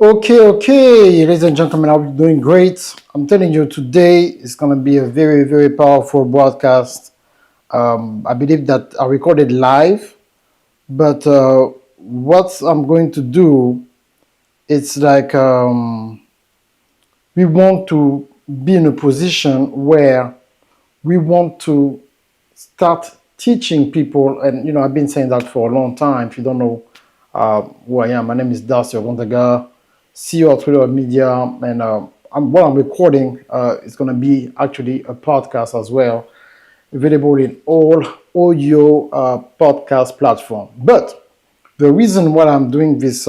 Okay, ladies and gentlemen, I hope you're doing great. I'm telling you, today is going to be a very, very powerful broadcast. I believe that I recorded live, but what I'm going to do, it's like we want to be in a position where we want to start teaching people, and I've been saying that for a long time. If you don't know who I am, my name is Darcy Ogandaga, CEO of Twitter Media, and what I'm recording is going to be actually a podcast as well, available in all audio podcast platform. But the reason why I'm doing this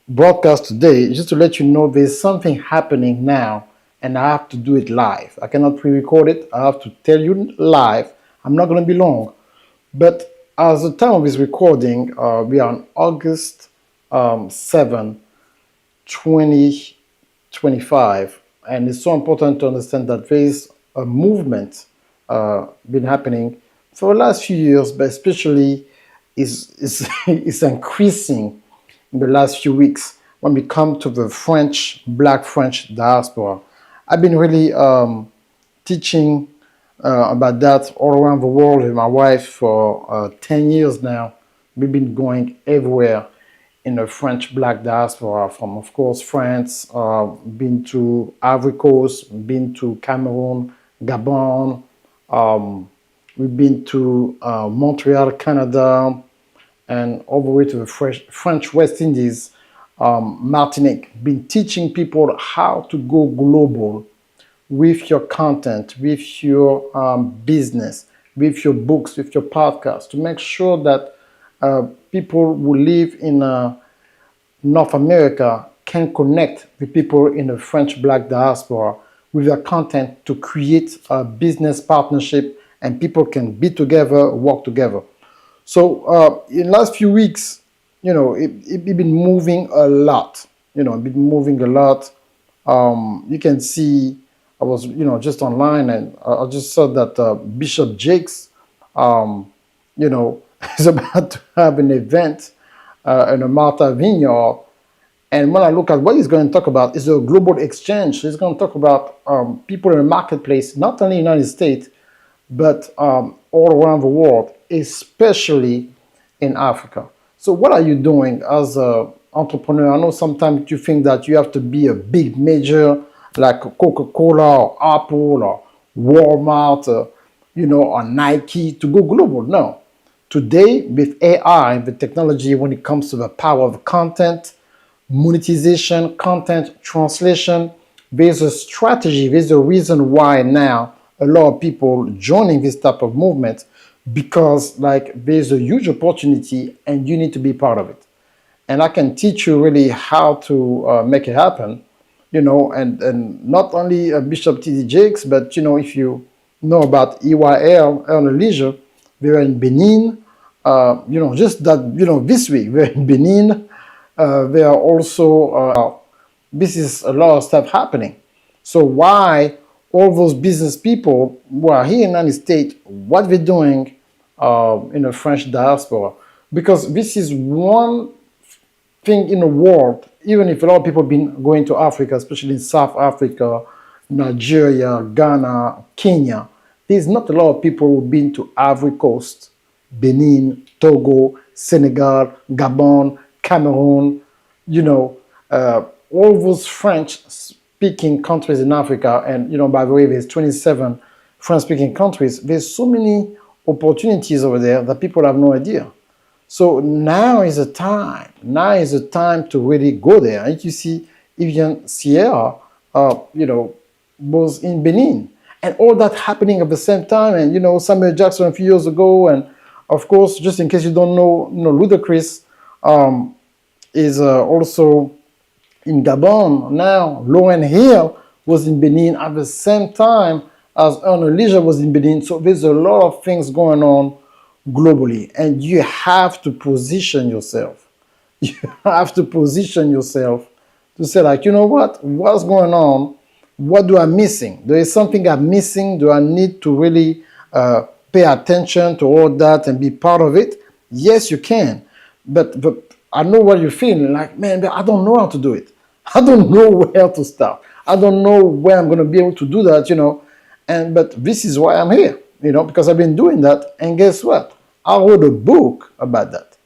broadcast today is just to let you know there's something happening now, and I have to do it live. I cannot pre-record it. I have to tell you live. I'm not going to be long. But as the time of this recording, we are on August 7, 2025. And it's so important to understand that there is a movement been happening for the last few years, but especially is increasing in the last few weeks when we come to the Black French diaspora. I've been really teaching about that all around the world with my wife for 10 years now. We've been going everywhere in the French Black diaspora, from, of course, France, been to Ivory Coast, been to Cameroon, Gabon, we've been to Montreal, Canada, and all the way to the French West Indies, Martinique. Been teaching people how to go global with your content, with your business, with your books, with your podcast, to make sure that people who live in North America can connect with people in the French Black diaspora with their content to create a business partnership, and people can be together, work together. So in the last few weeks, it's been moving a lot. Been moving a lot. You can see, I was, just online, and I just saw that Bishop Jakes, is about to have an event in a Martha Vineyard. And when I look at what he's going to talk about, is a global exchange. He's going to talk about people in the marketplace, not only in the United States, but all around the world, especially in Africa. So what are you doing as an entrepreneur? I know sometimes you think that you have to be a big major like Coca-Cola or Apple or Walmart, or Nike to go global. No. Today, with AI, the technology, when it comes to the power of content, monetization, content translation, there's a strategy, there's a reason why now a lot of people joining this type of movement, because there's a huge opportunity and you need to be part of it. And I can teach you really how to make it happen, and not only Bishop T.D. Jakes, but if you know about EYL, Earn Leisure, they're in Benin, just that, this week, they're in Benin. There are also, this is a lot of stuff happening. So why all those business people who are here in the United States, what they're doing in the French diaspora? Because this is one thing in the world, even if a lot of people have been going to Africa, especially in South Africa, Nigeria, Ghana, Kenya, there's not a lot of people who've been to Ivory Coast, Benin, Togo, Senegal, Gabon, Cameroon, all those French-speaking countries in Africa. And, by the way, there's 27 French-speaking countries. There's so many opportunities over there that people have no idea. So now is the time. Now is the time to really go there. And you see, even Sierra, was in Benin. And all that happening at the same time. And, Samuel Jackson a few years ago. And, of course, just in case you don't know, Ludacris is also in Gabon now. Lauryn Hill was in Benin at the same time as Earn Leisure was in Benin. So there's a lot of things going on globally, and you have to position yourself. You have to position yourself to say, what's going on? What do I missing? There is something I'm missing. Do I need to really pay attention to all that and be part of it? Yes, you can. But I know what you're feeling. Like, man, but I don't know how to do it. I don't know where to start. I don't know where I'm going to be able to do that, but this is why I'm here, because I've been doing that. And guess what? I wrote a book about that.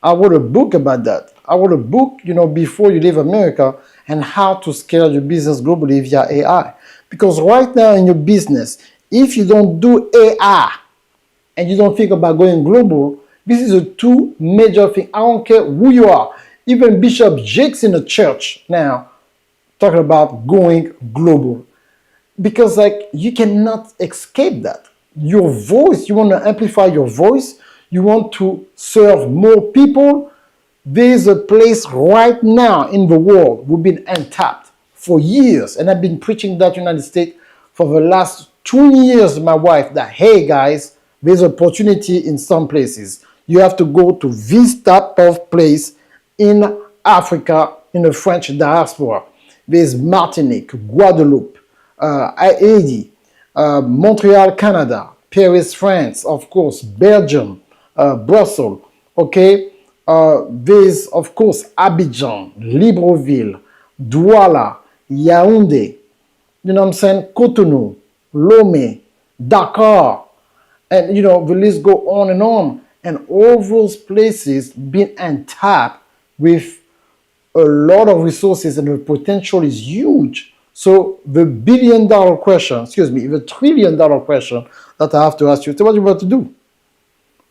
I wrote a book about that. I wrote a book, before you leave America, and how to scale your business globally via AI. Because right now in your business, if you don't do AI and you don't think about going global, this is a two major thing. I don't care who you are. Even Bishop Jakes in the church now talking about going global. Because you cannot escape that. Your voice, you want to amplify your voice, you want to serve more people. There's a place right now in the world we've been untapped for years, and I've been preaching that in the United States for the last 2 years. My wife, that hey guys, there's opportunity in some places. You have to go to this type of place in Africa, in the French diaspora. There's Martinique, Guadeloupe, Haiti, Montreal, Canada, Paris, France, of course, Belgium, Brussels, okay? There's, of course, Abidjan, Libreville, Douala, Yaoundé, you know what I'm saying? Cotonou, Lomé, Dakar, and, the list go on and on. And all those places being untapped with a lot of resources, and the potential is huge. So the $1 billion question, the $1 trillion question that I have to ask you, so what are you about to do?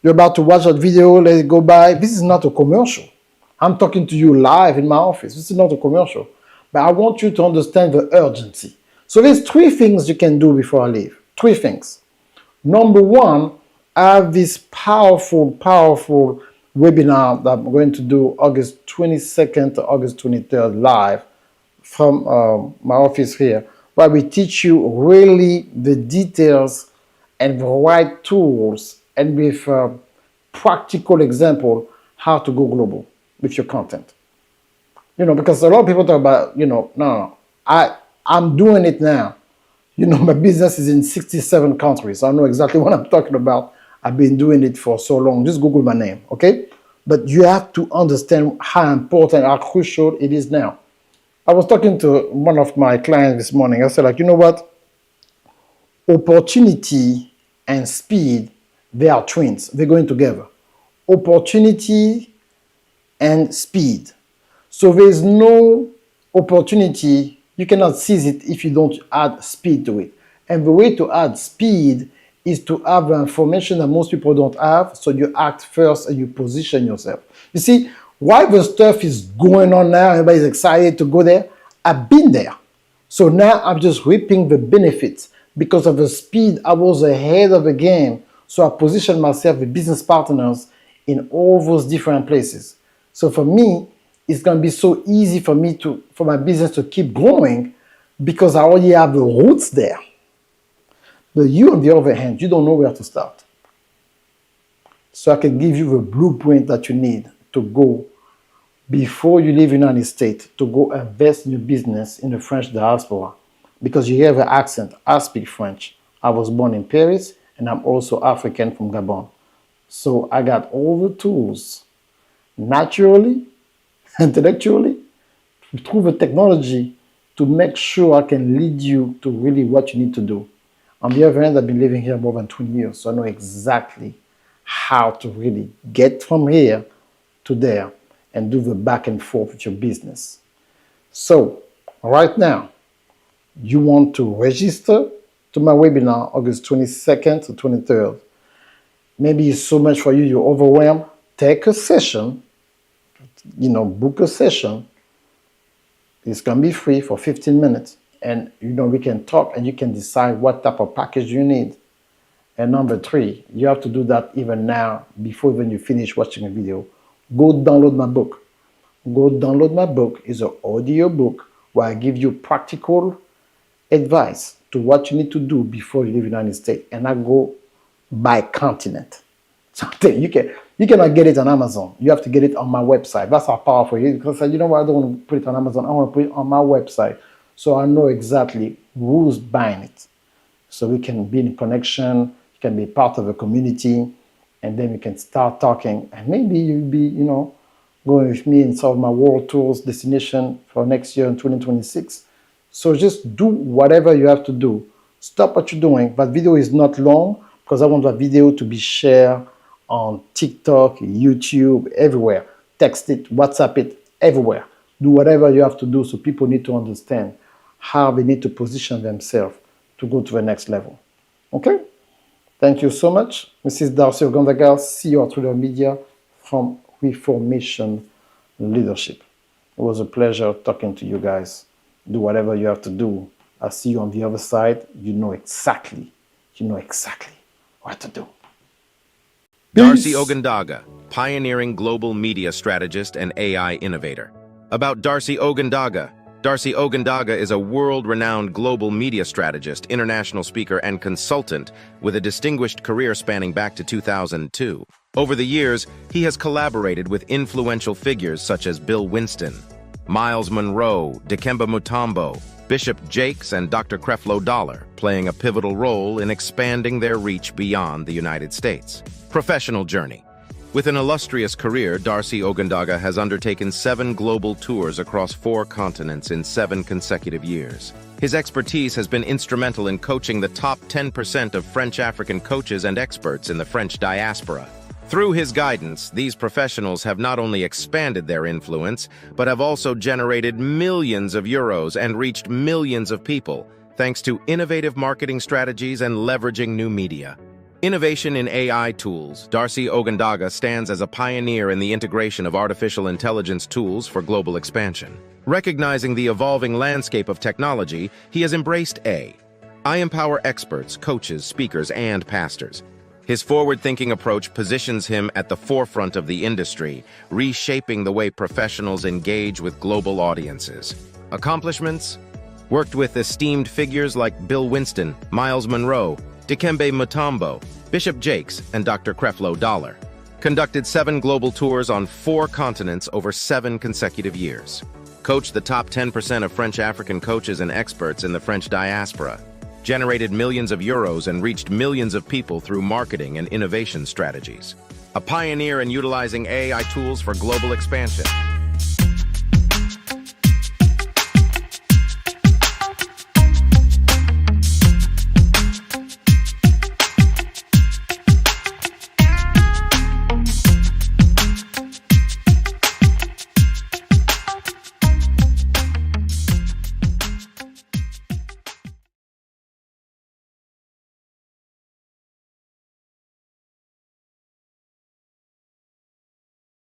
You're about to watch that video, let it go by. This is not a commercial. I'm talking to you live in my office. This is not a commercial. But I want you to understand the urgency. So there's 3 things you can do before I leave. 3 things. Number 1, I have this powerful webinar that I'm going to do August 22nd to August 23rd live from my office here, where we teach you really the details and the right tools, and with practical example how to go global with your content. Because a lot of people talk about, no, I'm doing it now. My business is in 67 countries. I know exactly what I'm talking about. I've been doing it for so long. Just Google my name, okay? But you have to understand how important, how crucial it is now. I was talking to one of my clients this morning. I said, you know what? Opportunity and speed, they are twins. They're going together. Opportunity and speed. So there's no opportunity, you cannot seize it if you don't add speed to it. And the way to add speed is to have the information that most people don't have, so you act first and you position yourself. You see, while the stuff is going on now, everybody's excited to go there, I've been there. So now I'm just reaping the benefits. Because of the speed, I was ahead of the game. So I positioned myself with business partners in all those different places. So for me, it's going to be so easy for my business to keep growing, because I already have the roots there. But you, on the other hand, you don't know where to start. So I can give you the blueprint that you need to go before you leave the United States, to go invest in your business in the French diaspora. Because you hear the accent, I speak French. I was born in Paris, and I'm also African from Gabon. So I got all the tools, naturally, intellectually, through the technology, to make sure I can lead you to really what you need to do. On the other hand, I've been living here more than 20 years, so I know exactly how to really get from here to there and do the back and forth with your business. So right now, you want to register to my webinar August 22nd to 23rd. Maybe it's so much for you, you're overwhelmed. Take a session, book a session. It's going to be free for 15 minutes. And, we can talk and you can decide what type of package you need. And number 3, you have to do that even now, before even you finish watching a video. Go download my book. Go download my book. It's an audio book where I give you practical advice to what you need to do before you leave the United States. And I go by continent. So you cannot get it on Amazon. You have to get it on my website. That's how powerful it is. Because I don't want to put it on Amazon. I want to put it on my website, so I know exactly who's buying it. So we can be in connection. You can be part of a community, and then we can start talking. And maybe you'll be, going with me in some of my world tours destination for next year in 2026. So just do whatever you have to do. Stop what you're doing. That video is not long because I want that video to be shared on TikTok, YouTube, everywhere. Text it, WhatsApp it, everywhere. Do whatever you have to do so people need to understand how they need to position themselves to go to the next level. Okay? Thank you so much. Mrs. Darcy Ogandaga, CEO at Twitter Media from Reformation Leadership. It was a pleasure talking to you guys. Do whatever you have to do. I'll see you on the other side. You know exactly what to do. Darcy Ogandaga, pioneering global media strategist and AI innovator. About Darcy Ogandaga. Darcy Ogandaga is a world-renowned global media strategist, international speaker, and consultant with a distinguished career spanning back to 2002. Over the years, he has collaborated with influential figures such as Bill Winston, Miles Monroe, Dikembe Mutombo, Bishop Jakes, and Dr. Creflo Dollar, playing a pivotal role in expanding their reach beyond the United States. Professional journey. With an illustrious career, Darcy Ogandaga has undertaken 7 global tours across 4 continents in 7 consecutive years. His expertise has been instrumental in coaching the top 10% of French African coaches and experts in the French diaspora. Through his guidance, these professionals have not only expanded their influence, but have also generated millions of euros and reached millions of people, thanks to innovative marketing strategies and leveraging new media. Innovation in AI tools. Darcy Ogandaga stands as a pioneer in the integration of artificial intelligence tools for global expansion. Recognizing the evolving landscape of technology, he has embraced I empower experts, coaches, speakers, and pastors. His forward-thinking approach positions him at the forefront of the industry, reshaping the way professionals engage with global audiences. Accomplishments? Worked with esteemed figures like Bill Winston, Miles Monroe, Dikembe Mutombo, Bishop Jakes, and Dr. Creflo Dollar. Conducted 7 global tours on 4 continents over 7 consecutive years. Coached the top 10% of French African coaches and experts in the French diaspora. Generated millions of euros and reached millions of people through marketing and innovation strategies. A pioneer in utilizing AI tools for global expansion.